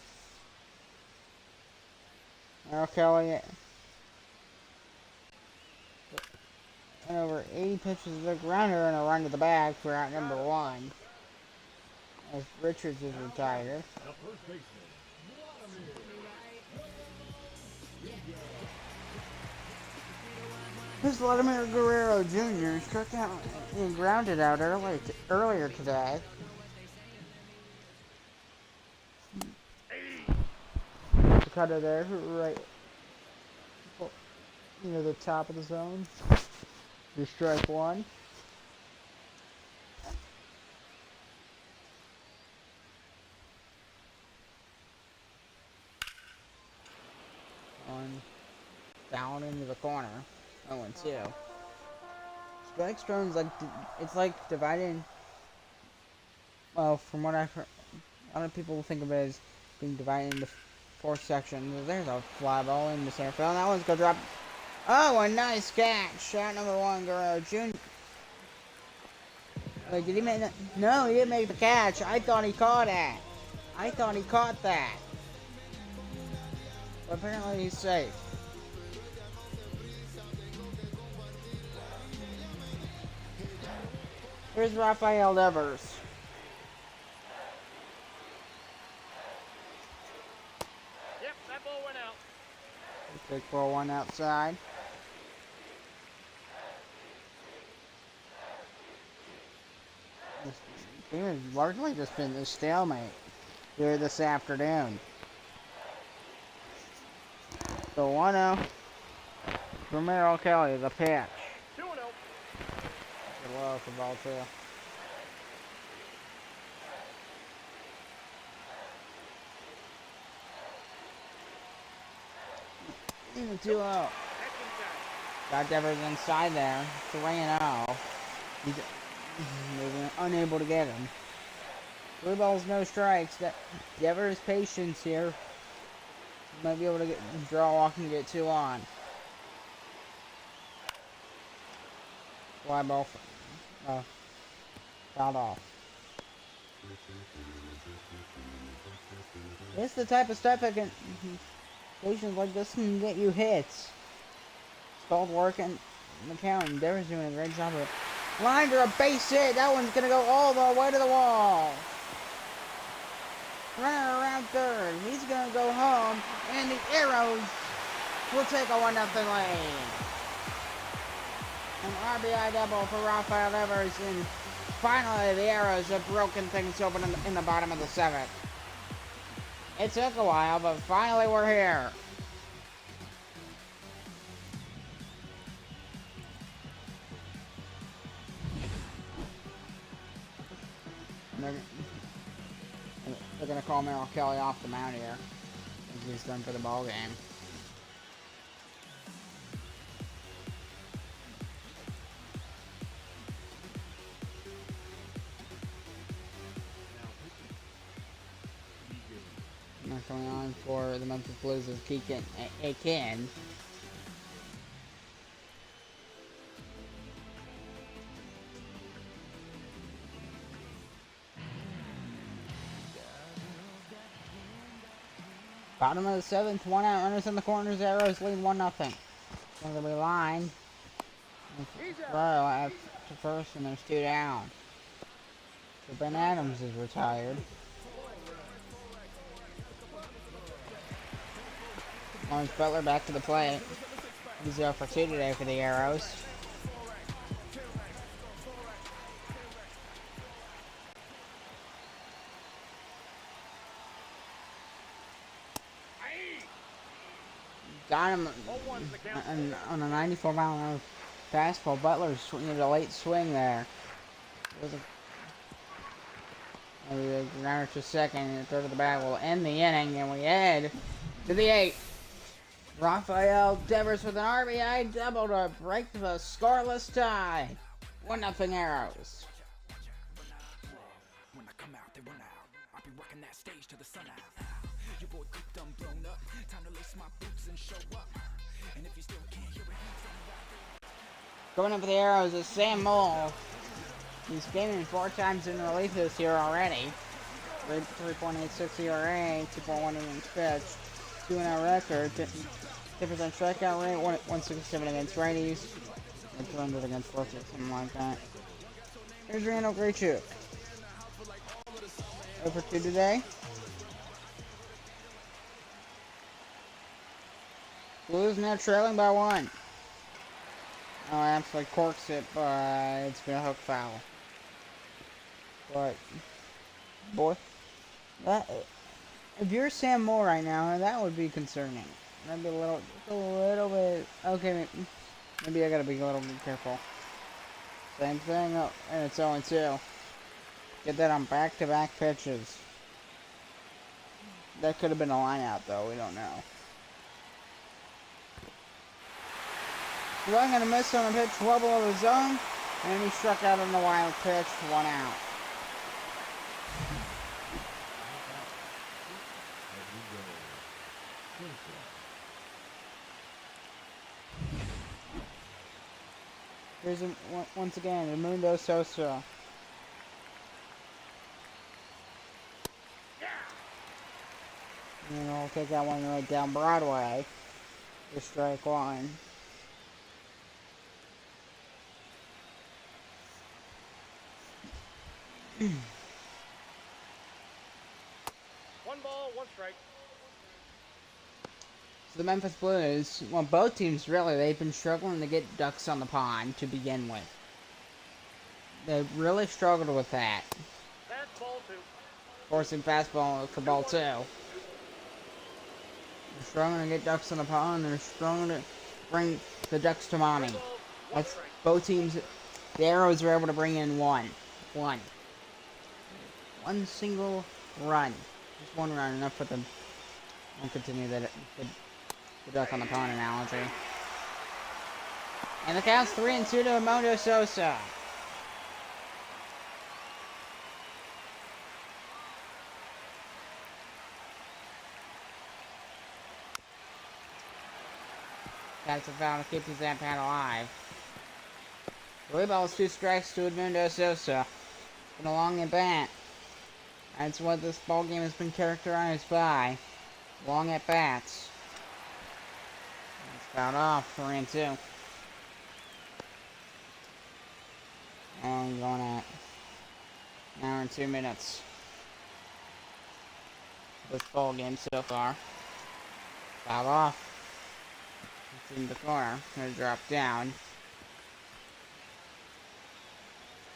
Merrill Kelly and over 80 pitches to the grounder and a run to the bag for out number 1. As Richards is retired. The first baseman, This Vladimir Guerrero Jr. struck out and grounded out earlier today. The cutter there, right near the top of the zone. Your strike 1. Down into the corner. 0-2. Strike zone's like it's like divided. Well, from what I've heard, a lot of people think of it as being divided into 4 sections. There's a fly ball in the center field. That one's gonna drop. Oh, a nice catch! Shot number 1, Guerrero Jr. Wait, did he make? No, he didn't make the catch. I thought he caught that. I thought he caught that. But apparently he's safe. Here's Raphael Devers. Yep, that ball went out. Take ball one outside. This game has largely just been a stalemate here this afternoon. So 1-0. Romero Kelly, the pitch. 2-0. Good low for ball two. Even 2-0. That's inside. Got Devers inside there. 3-0. He's unable to get him. 3 balls, no strikes. Devers' patience here. Might be able to draw a walk and get 2 on. Fly ball. Fouled off. It's the type of stuff that can. Patience like this can get you hits. It's called working the count, and Devers doing a great job of it. Line for a base hit. That one's gonna go all the way to the wall. Runner around third. He's gonna go home, and the Arrows will take a 1-0 lead. An RBI double for Raphael Devers, and finally the Arrows have broken things open in the bottom of the 7th. It took a while, but finally we're here. They're going to call Merrill Kelly off the mound here. I think he's done for the ball game. Now coming on for the Memphis Blues is Keegan Aiken. Bottom of the 7th, 1 out, runners in the corners, Arrows lead 1-0. Going to be line. Throw after first, and there's 2 down. So Ben Adams is retired. Lawrence Butler back to the plate. He's 0 for 2 today for the Arrows. Got him on a 94-mile-an-hour fastball. Butler needed a late swing there. Maybe the ground to second, and throw to the bat will end the inning, and we head to the 8th. Raphael Devers with an RBI double to break the scoreless tie. 1-0 Arrows. When I come out, they run out. I'll be working that stage till the sun out. Your boy cooked, I'm blown up. Time to lace my boots and show up. And if you still can't hear it, Going up for the Arrows is Sam Mole. He's gaming 4 times in relief this year already. 3.86 ERA, 2.1 innings pitched, 2-0 record, 50% strikeout rate, 167 against righties, and 200 against lefties, something like that. Here's Randall Grichuk. Over 2 today. Blues now trailing by 1. Oh, absolutely corks it, but it's been a hook foul. But, boy, that, if you're Sam Moore right now, that would be concerning. That'd be a little bit, okay, maybe I gotta be a little bit careful. Same thing, oh, and it's 0-2. Get that on back-to-back pitches. That could have been a line out, though, we don't know. Swung and a miss on a pitch well below the zone, and he struck out on the wild pitch, 1 out. Here's once again, Edmundo Sosa. And we'll take that one right down Broadway for strike 1. One ball, one strike. So the Memphis Blues, well, both teams really, they've been struggling to get ducks on the pond to begin with. They've really struggled with that. That's ball two. Forcing fastball for ball 2. They're struggling to get ducks on the pond. They're struggling to bring the ducks to mommy. One ball, one That's strike. both teams. The Arrows were able to bring in one single run. Just one run, enough for them. I'll continue the duck on the pond analogy. And the count's 3-2 to Mundo Sosa. That's a foul to keep his at-bat alive. 3 balls, 2 strikes to Edmundo Sosa. Been a long at bat. That's what this ball game has been characterized by. Long at bats. It's fouled off, 3-2. And going at an hour and 2 minutes. This ball game so far. Fouled off. It's in the corner. Gonna drop down.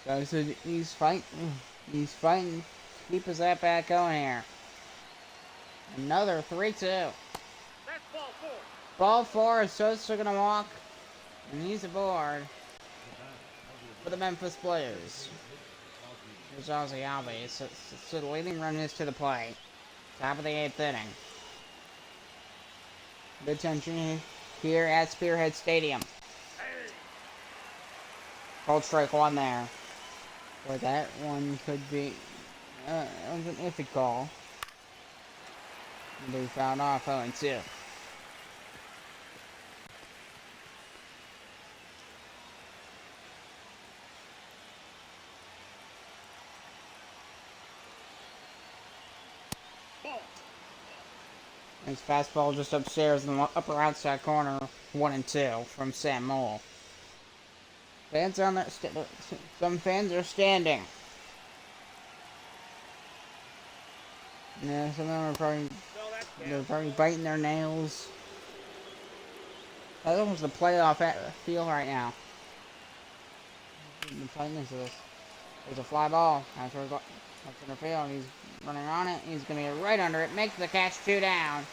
So he's fighting. He's fighting to keep his at bat going here. Another 3-2. That's ball four. Ball 4 is Sosa gonna walk, and he's aboard for the Memphis Blues. Here's Ozzy Albies. So the leading run is to the plate. Top of the 8th inning. Good tension here at Spearhead Stadium. Called strike 1 there. Boy, that one could be it was an iffy call. And they fouled off 0-2. Ball. His fastball just upstairs in the upper outside corner, 1-2 from Sam Mole. Fans on that. Some fans are standing. Yeah, some of them are probably No, that's they're down. probably biting their nails. That's almost the playoff feel right now. The tightness of this. There's a fly ball. That's where that's in the field. He's running on it. He's gonna get right under it. Makes the catch, 2 down.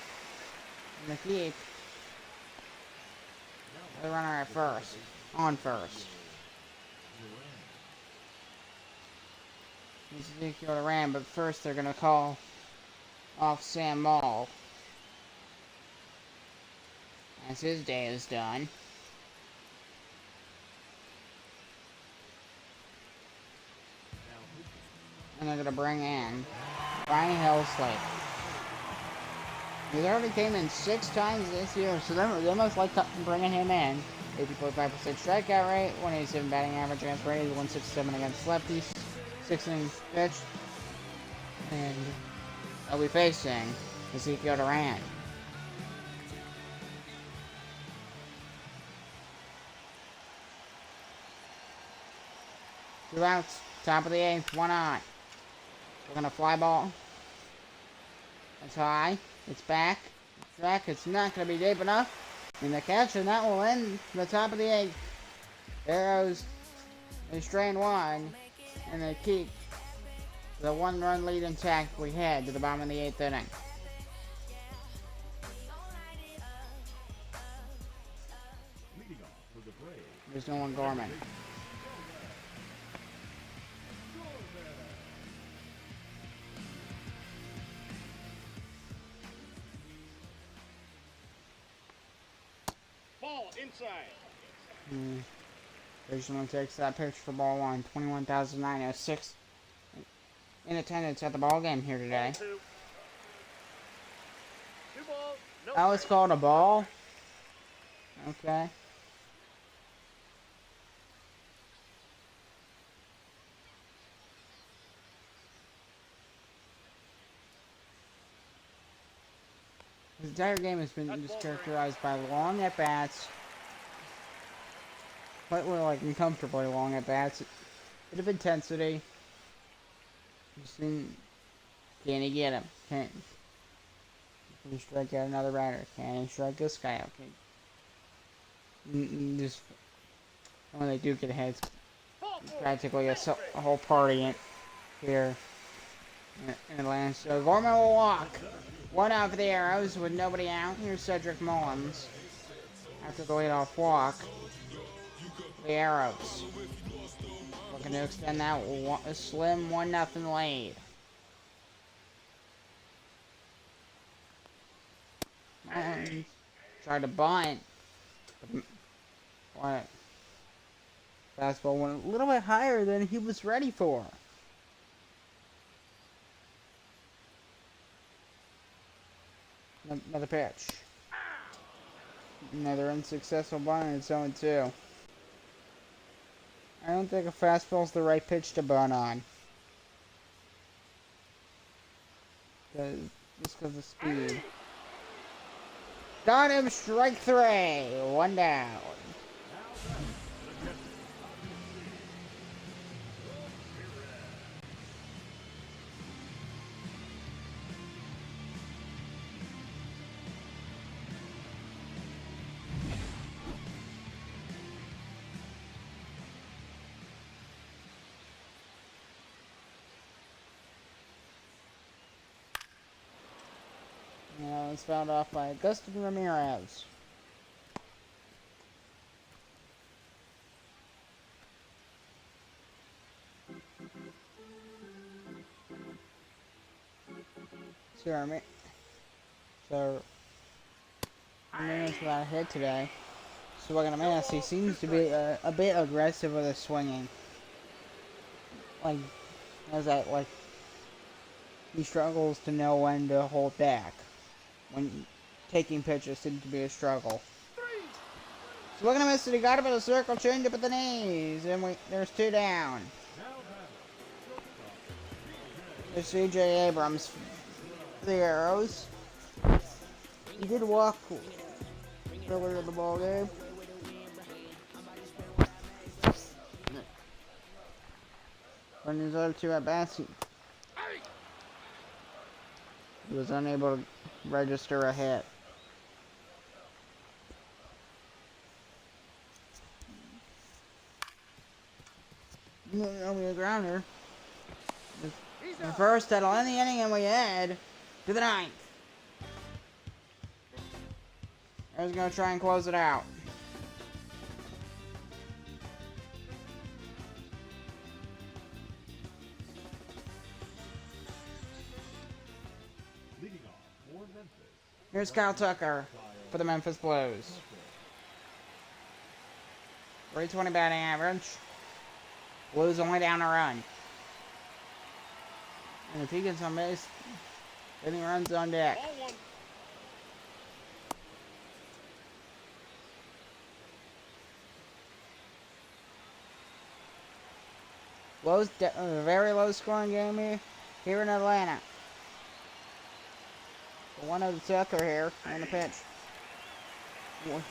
And the keep. The runner at first. On first. It's Ezekiel Duran, but first they're gonna call off Sam Mall. As his day is done. And they're gonna bring in Ryan Helsley. He's already came in 6 times this year, so they must like bringing him in. 80.5% strikeout rate, 187 batting average against righties, 167 against lefties, 6 innings pitched, and they'll be facing Ezekiel Duran. Two outs, top of the 8th, 1 on. We're gonna fly ball. It's high. It's back. It's back. It's not gonna be deep enough. And the catch, and that will end the top of the 8th. Arrows, they strain 1, and they keep the 1-run lead intact we had to the bottom of the 8th inning. Leading off for the Braves, There's no one Gorman. Ball inside. Originally takes that pitch for ball 1. 21,906 in attendance at the ball game here today. Ball two. 2 balls, no That was strikes. called a ball. Okay. The entire game has been just characterized by long at bats. Quite like uncomfortably long at bats. Bit of intensity. Can he get him? Can he strike out another batter? Can he strike this guy out? Just when they do get ahead, it's Ball four. practically a whole party here in Atlanta. So Gorman will walk. One out for the Arrows with nobody out. Here's Cedric Mullins after the leadoff walk. The Arrows looking to extend that slim 1-0 lead. Mullins tried to bunt. What? Fastball went a little bit higher than he was ready for. Another pitch. Another unsuccessful bunt, and it's 0-2. I don't think a fastball's the right pitch to bunt on. Just because of speed. Got him, strike 3. 1 down. It's fouled off by Augustin Ramirez. So Ramirez without a hit today. So we're gonna miss. He seems to be a bit aggressive with his swinging. Like, how's that? Like, he struggles to know when to hold back. When taking pitches seems to be a struggle. So we're gonna miss it. He got him in a circle, changed up at the knees, and there's 2 down. There's C.J. Abrams for the Arrows. He did walk earlier in the ball game. When his other 2 at bats, he was unable to register a hit. Nobody a grounder. The first that'll end the inning, and we head to the 9th. There's gonna try and close it out. Leading off for Memphis. Here's Kyle Tucker for the Memphis Blues. 320 batting average. Blues only down a run. And if he gets on base, then he runs on deck. Ball one. Very low scoring game here in Atlanta. 1-0 Tucker here on the pitch.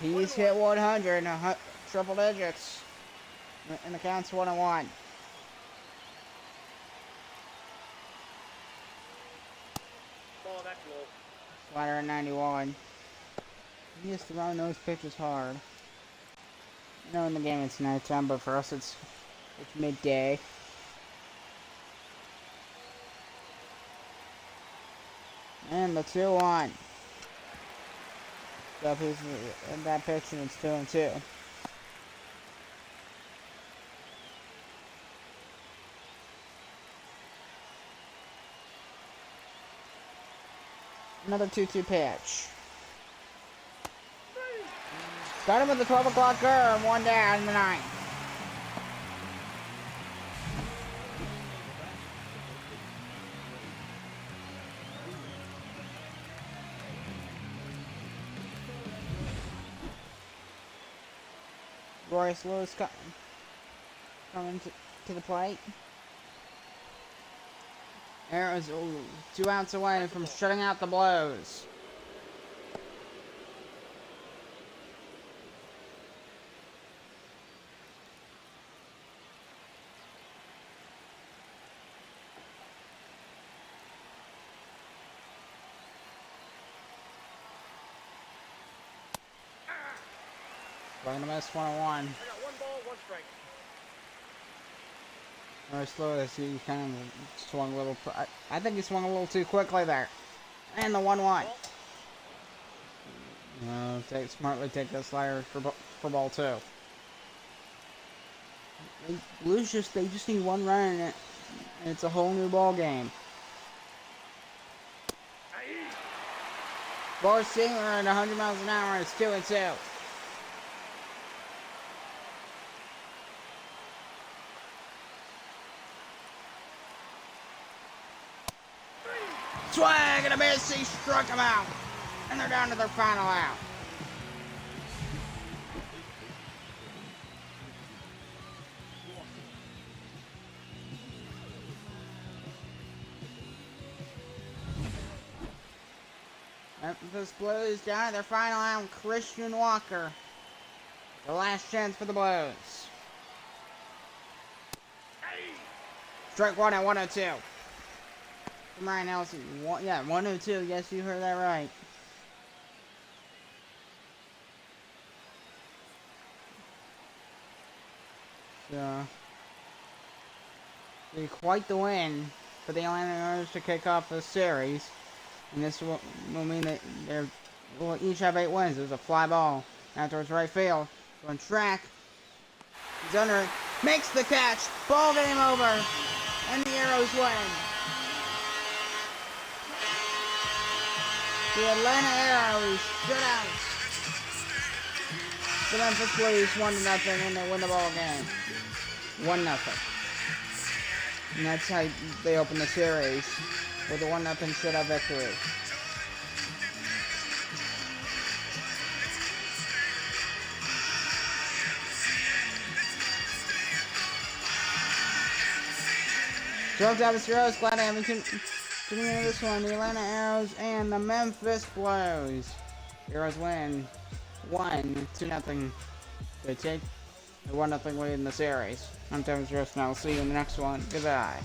He's hit 100 in triple digits. And the count's 1-1. Ball, that's low. Slider at 91. He has to run those pitches hard. I know in the game it's nighttime, but for us it's midday. And the 2-1. Stuff is in that pitch, and it's 2-2. Another 2-2 pitch. Got him at the 12 o'clock curve. 1 down in the 9th. Royce Lewis coming to the plate. Arrows 2 outs away from shutting out the Blues. Swing and a miss, 1-1. I got 1 ball, 1 strike. Very slow this he kind of swung a little. I think he swung a little too quickly there. And the 1-1. Smartly take the slider for ball 2. Blues they just need 1 run and it's a whole new ball game. Ball seeing at 100 miles an hour. It's 2-2. Swag and a miss. He struck him out, and they're down to their final out. Memphis Blues down to their final out. Christian Walker, the last chance for the Blues. Strike 1 at 102. From Ryan Nelson. 102. Yes, you heard that right. So, be quite the win for the Atlanta Oilers to kick off the series. And this will mean that they will each have 8 wins. There's a fly ball out towards right field. On track. He's under it. Makes the catch. Ball game over. And the Arrows win. The Atlanta Arrows shut out the Memphis Blues 1-0, and they win the ball game. 1-0. And that's how they open the series, with a 1-0 shutout victory. So Travis Rose, glad to have you tuning into this one. The Atlanta Arrows and the Memphis Blues. The Arrows win 1-2. They take the 1-0 lead in the series. I'm Travis Rose, and I'll see you in the next one. Goodbye.